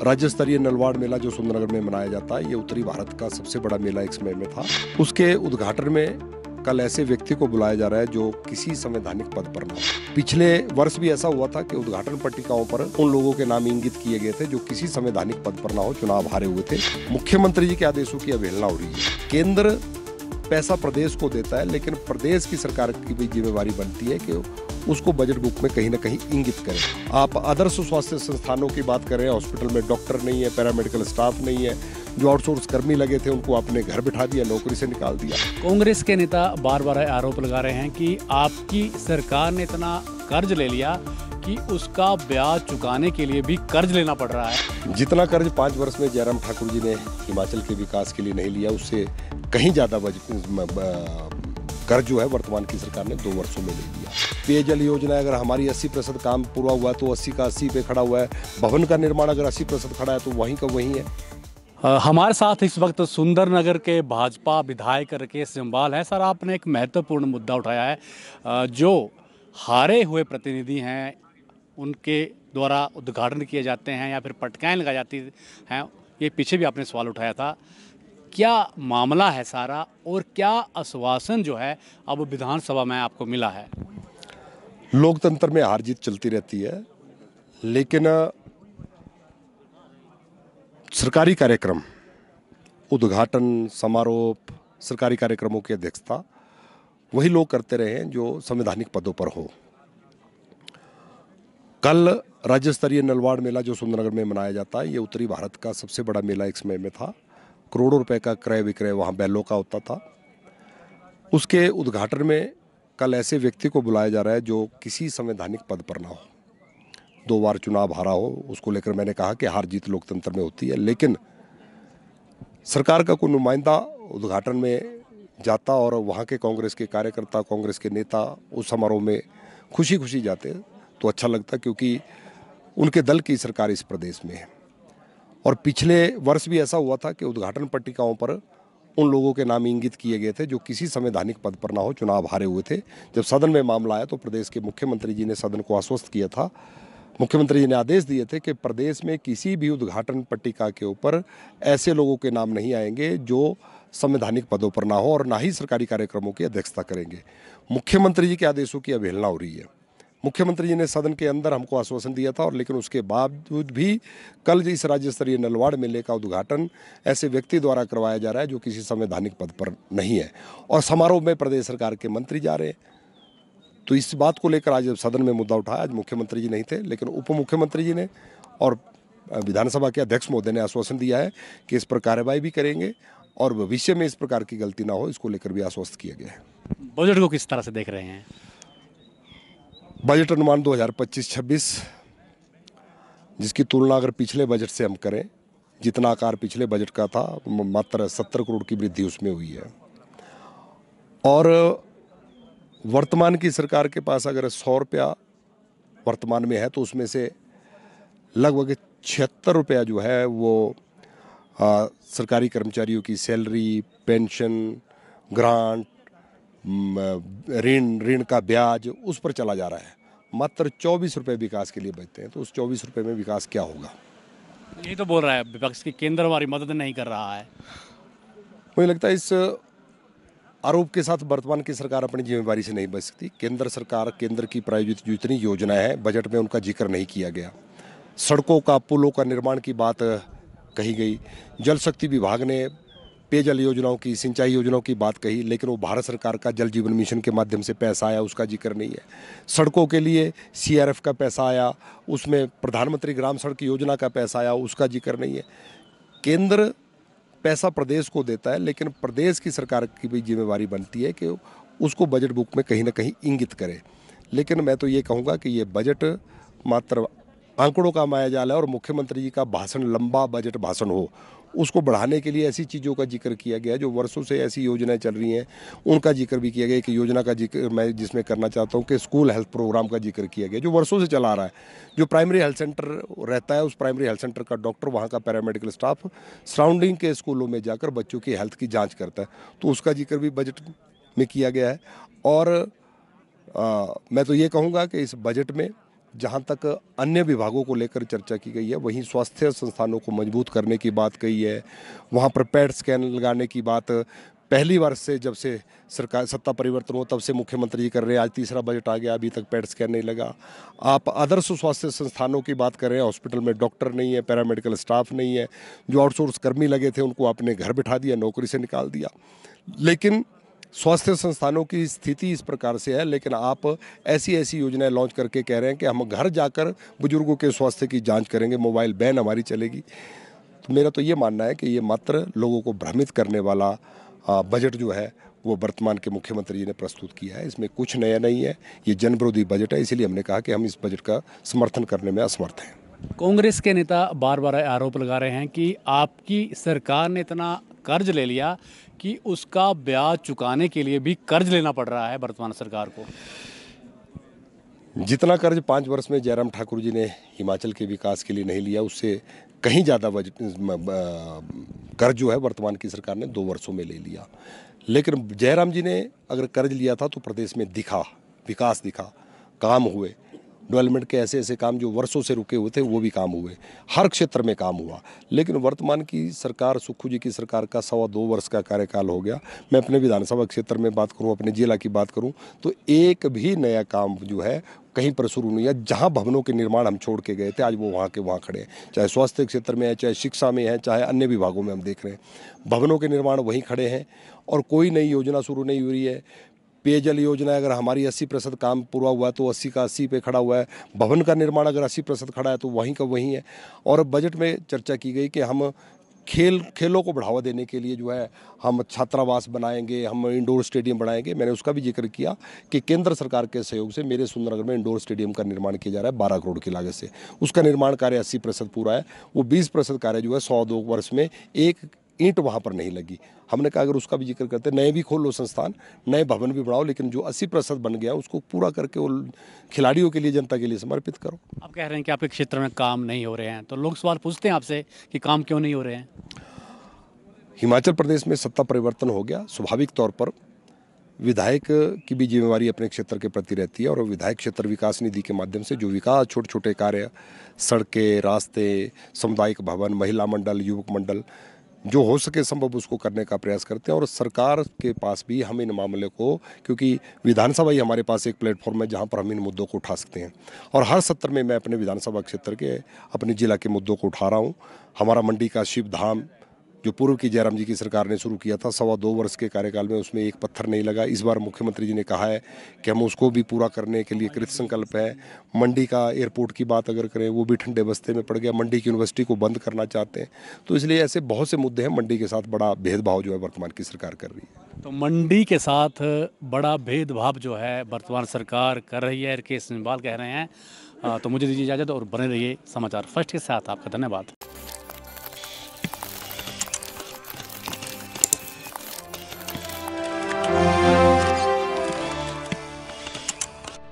राज्य स्तरीय नलवाड़ मेला जो सुंदरनगर में मनाया जाता है, ये उत्तरी भारत का सबसे बड़ा मेला एक समय में था। उसके उद्घाटन में कल ऐसे व्यक्ति को बुलाया जा रहा है जो किसी संवैधानिक पद पर न हो। पिछले वर्ष भी ऐसा हुआ था कि उद्घाटन पट्टिकाओं पर उन लोगों के नाम इंगित किए गए थे जो किसी संवैधानिक पद पर न हो, चुनाव हारे हुए थे। मुख्यमंत्री जी के आदेशों की अवहेलना हो रही है। केंद्र पैसा प्रदेश को देता है, लेकिन प्रदेश की सरकार की भी जिम्मेवारी बनती है कि उसको बजट बुक में कहीं ना कहीं इंगित करें। आप आदर्श स्वास्थ्य संस्थानों की बात करें, हॉस्पिटल में डॉक्टर नहीं है, पैरामेडिकल स्टाफ नहीं है, जो आउटसोर्स कर्मी लगे थे उनको आपने घर बिठा दिया, नौकरी से निकाल दिया। कांग्रेस के नेता बार बार आरोप लगा रहे हैं कि आपकी सरकार ने इतना कर्ज ले लिया कि उसका ब्याज चुकाने के लिए भी कर्ज लेना पड़ रहा है। जितना कर्ज 5 वर्ष में जयराम ठाकुर जी ने हिमाचल के विकास के लिए नहीं लिया, उससे कहीं ज्यादा कर्ज जो है वर्तमान की सरकार ने 2 वर्षों में ले लिया। पेयजल योजना अगर हमारी 80% काम पूरा हुआ तो 80 का 80 पे खड़ा हुआ है। भवन का निर्माण अगर 80% खड़ा है तो वहीं का वहीं है। हमारे साथ इस वक्त सुंदरनगर के भाजपा विधायक राकेश जम्वाल है। सर, आपने एक महत्वपूर्ण मुद्दा उठाया है। जो हारे हुए प्रतिनिधि हैं उनके द्वारा उद्घाटन किए जाते हैं या फिर पटकाएं लगाई जाती हैं, ये पीछे भी आपने सवाल उठाया था। क्या मामला है सारा और क्या आश्वासन जो है अब विधानसभा में आपको मिला है? लोकतंत्र में हार जीत चलती रहती है, लेकिन सरकारी कार्यक्रम, उद्घाटन समारोह, सरकारी कार्यक्रमों की अध्यक्षता वही लोग करते रहे हैं जो संवैधानिक पदों पर हो। कल राज्य स्तरीय नलवाड़ मेला जो सुंदरनगर में मनाया जाता है, ये उत्तरी भारत का सबसे बड़ा मेला एक समय में था। करोड़ों रुपए का क्रय विक्रय वहाँ बैलों का होता था। उसके उद्घाटन में कल ऐसे व्यक्ति को बुलाया जा रहा है जो किसी संवैधानिक पद पर ना हो, 2 बार चुनाव हारा हो। उसको लेकर मैंने कहा कि हार जीत लोकतंत्र में होती है, लेकिन सरकार का कोई नुमाइंदा उद्घाटन में जाता और वहाँ के कांग्रेस के कार्यकर्ता, कांग्रेस के नेता उस समारोह में खुशी खुशी जाते तो अच्छा लगता, क्योंकि उनके दल की सरकार इस प्रदेश में है। और पिछले वर्ष भी ऐसा हुआ था कि उद्घाटन पट्टिकाओं पर उन लोगों के नाम इंगित किए गए थे जो किसी संवैधानिक पद पर ना हो, चुनाव हारे हुए थे। जब सदन में मामला आया तो प्रदेश के मुख्यमंत्री जी ने सदन को आश्वस्त किया था। मुख्यमंत्री जी ने आदेश दिए थे कि प्रदेश में किसी भी उद्घाटन पट्टिका के ऊपर ऐसे लोगों के नाम नहीं आएंगे जो संवैधानिक पदों पर ना हो और ना ही सरकारी कार्यक्रमों की अध्यक्षता करेंगे। मुख्यमंत्री जी के आदेशों की अवहेलना हो रही है। मुख्यमंत्री जी ने सदन के अंदर हमको आश्वासन दिया था, और लेकिन उसके बावजूद भी कल इस राज्य स्तरीय नलवाड़ मेले का उद्घाटन ऐसे व्यक्ति द्वारा करवाया जा रहा है जो किसी संवैधानिक पद पर नहीं है, और समारोह में प्रदेश सरकार के मंत्री जा रहे हैं। तो इस बात को लेकर आज सदन में मुद्दा उठाया। आज मुख्यमंत्री जी नहीं थे, लेकिन उप मुख्यमंत्री जी ने और विधानसभा के अध्यक्ष महोदय ने आश्वासन दिया है कि इस पर कार्रवाई भी करेंगे और भविष्य में इस प्रकार की गलती ना हो, इसको लेकर भी आश्वस्त किया गया है। बजट को किस तरह से देख रहे हैं? बजट अनुमान 2025-26, जिसकी तुलना अगर पिछले बजट से हम करें, जितना आकार पिछले बजट का था, मात्र 70 करोड़ की वृद्धि उसमें हुई है। और वर्तमान की सरकार के पास अगर 100 रुपया वर्तमान में है तो उसमें से लगभग 76 रुपया जो है वो सरकारी कर्मचारियों की सैलरी, पेंशन, ग्रांट, ऋण का ब्याज, उस पर चला जा रहा है। मात्र 24 रुपये विकास के लिए बचते हैं, तो उस 24 रुपये में विकास क्या होगा? यही तो बोल रहा है विपक्ष की केंद्र हमारी मदद नहीं कर रहा है। मुझे लगता है इस आरोप के साथ वर्तमान की सरकार अपनी जिम्मेदारी से नहीं बच सकती। केंद्र सरकार, केंद्र की प्रायोजित जितनी योजनाएं हैं, बजट में उनका जिक्र नहीं किया गया। सड़कों का, पुलों का निर्माण की बात कही गई। जल शक्ति विभाग ने पेयजल योजनाओं की, सिंचाई योजनाओं की बात कही, लेकिन वो भारत सरकार का जल जीवन मिशन के माध्यम से पैसा आया, उसका जिक्र नहीं है। सड़कों के लिए CRF का पैसा आया, उसमें प्रधानमंत्री ग्राम सड़क योजना का पैसा आया, उसका जिक्र नहीं है। केंद्र पैसा प्रदेश को देता है, लेकिन प्रदेश की सरकार की भी जिम्मेवारी बनती है कि उसको बजट बुक में कहीं ना कहीं इंगित करे। लेकिन मैं तो ये कहूँगा कि ये बजट मात्र आंकड़ों का मायाजाल है, और मुख्यमंत्री जी का भाषण लंबा बजट भाषण हो, उसको बढ़ाने के लिए ऐसी चीज़ों का जिक्र किया गया जो वर्षों से ऐसी योजनाएं चल रही हैं, उनका जिक्र भी किया गया। एक योजना का जिक्र मैं जिसमें करना चाहता हूं कि स्कूल हेल्थ प्रोग्राम का जिक्र किया गया जो वर्षों से चला आ रहा है। जो प्राइमरी हेल्थ सेंटर रहता है, उस प्राइमरी हेल्थ सेंटर का डॉक्टर, वहाँ का पैरामेडिकल स्टाफ सराउंडिंग के स्कूलों में जाकर बच्चों की हेल्थ की जाँच करता है, तो उसका जिक्र भी बजट में किया गया है। और मैं तो ये कहूँगा कि इस बजट में जहाँ तक अन्य विभागों को लेकर चर्चा की गई है, वहीं स्वास्थ्य संस्थानों को मजबूत करने की बात कही है। वहाँ पर पैट स्कैन लगाने की बात पहली बार से जब से सरकार सत्ता परिवर्तन हो तब से मुख्यमंत्री जी कर रहे हैं। आज तीसरा बजट आ गया, अभी तक पैट स्कैन नहीं लगा। आप आदर्श स्वास्थ्य संस्थानों की बात कर रहे हैं, हॉस्पिटल में डॉक्टर नहीं है, पैरामेडिकल स्टाफ नहीं है। जो आउटसोर्स कर्मी लगे थे उनको आपने घर बिठा दिया, नौकरी से निकाल दिया। लेकिन स्वास्थ्य संस्थानों की स्थिति इस प्रकार से है, लेकिन आप ऐसी ऐसी योजनाएं लॉन्च करके कह रहे हैं कि हम घर जाकर बुजुर्गों के स्वास्थ्य की जांच करेंगे, मोबाइल वैन हमारी चलेगी। तो मेरा तो ये मानना है कि ये मात्र लोगों को भ्रमित करने वाला बजट जो है वो वर्तमान के मुख्यमंत्री जी ने प्रस्तुत किया है। इसमें कुछ नया नहीं है, ये जन विरोधी बजट है। इसीलिए हमने कहा कि हम इस बजट का समर्थन करने में असमर्थ हैं। कांग्रेस के नेता बार बार आरोप लगा रहे हैं कि आपकी सरकार ने इतना कर्ज ले लिया कि उसका ब्याज चुकाने के लिए भी कर्ज लेना पड़ रहा है वर्तमान सरकार को। जितना कर्ज 5 वर्ष में जयराम ठाकुर जी ने हिमाचल के विकास के लिए नहीं लिया, उससे कहीं ज़्यादा कर्ज जो है वर्तमान की सरकार ने 2 वर्षों में ले लिया। लेकिन जयराम जी ने अगर कर्ज लिया था तो प्रदेश में दिखा, विकास दिखा, काम हुए, डेवलपमेंट के ऐसे ऐसे काम जो वर्षों से रुके हुए थे वो भी काम हुए, हर क्षेत्र में काम हुआ। लेकिन वर्तमान की सरकार, सुक्खू जी की सरकार का 2.25 वर्ष का कार्यकाल हो गया। मैं अपने विधानसभा क्षेत्र में बात करूं, अपने जिला की बात करूं, तो एक भी नया काम जो है कहीं पर शुरू नहीं है। जहां भवनों के निर्माण हम छोड़ के गए थे, आज वो वहाँ के वहाँ खड़े हैं। चाहे स्वास्थ्य क्षेत्र में है, चाहे शिक्षा में है, चाहे अन्य विभागों में हम देख रहे हैं भवनों के निर्माण वहीं खड़े हैं और कोई नई योजना शुरू नहीं हुई है। पेयजल योजना अगर हमारी 80% काम पूरा हुआ है तो 80 का 80 पे खड़ा हुआ है। भवन का निर्माण अगर 80% खड़ा है तो वहीं का वहीं है। और बजट में चर्चा की गई कि हम खेलों को बढ़ावा देने के लिए जो है हम छात्रावास बनाएंगे, हम इंडोर स्टेडियम बनाएंगे। मैंने उसका भी जिक्र किया कि केंद्र सरकार के सहयोग से मेरे सुंदरनगर में इंडोर स्टेडियम का निर्माण किया जा रहा है 12 करोड़ की लागत से। उसका निर्माण कार्य 80% पूरा है। वो 20% कार्य जो है 100-2 वर्ष में एक ईंट वहाँ पर नहीं लगी। हमने कहा अगर उसका भी जिक्र करते, नए भी खोल लो संस्थान, नए भवन भी बढ़ाओ, लेकिन जो 80% बन गया उसको पूरा करके वो खिलाड़ियों के लिए, जनता के लिए समर्पित करो। आप कह रहे हैं कि आपके क्षेत्र में काम नहीं हो रहे हैं, तो लोग सवाल पूछते हैं आपसे कि काम क्यों नहीं हो रहे हैं। हिमाचल प्रदेश में सत्ता परिवर्तन हो गया, स्वाभाविक तौर पर विधायक की भी जिम्मेवारी अपने क्षेत्र के प्रति रहती है और विधायक क्षेत्र विकास निधि के माध्यम से जो विकास, छोटे छोटे कार्य, सड़कें, रास्ते, सामुदायिक भवन, महिला मंडल, युवक मंडल, जो हो सके संभव उसको करने का प्रयास करते हैं। और सरकार के पास भी हम इन मामले को, क्योंकि विधानसभा ही हमारे पास एक प्लेटफॉर्म है जहां पर हम इन मुद्दों को उठा सकते हैं और हर सत्र में मैं अपने विधानसभा क्षेत्र के, अपने जिला के मुद्दों को उठा रहा हूँ। हमारा मंडी का शिव धाम जो पूर्व की जयराम जी की सरकार ने शुरू किया था 2.25 वर्ष के कार्यकाल में, उसमें एक पत्थर नहीं लगा। इस बार मुख्यमंत्री जी ने कहा है कि हम उसको भी पूरा करने के लिए कृत संकल्प है। मंडी का एयरपोर्ट की बात अगर करें, वो भी ठंडे बस्ते में पड़ गया। मंडी की यूनिवर्सिटी को बंद करना चाहते हैं। तो इसलिए ऐसे बहुत से मुद्दे हैं। मंडी के साथ बड़ा भेदभाव जो है वर्तमान की सरकार कर रही है। तो मंडी के साथ बड़ा भेदभाव जो है वर्तमान सरकार कर रही है, के सिंबाल कह रहे हैं। तो मुझे दीजिए इजाज़त और बने रहिए समाचार फर्स्ट के साथ। आपका धन्यवाद।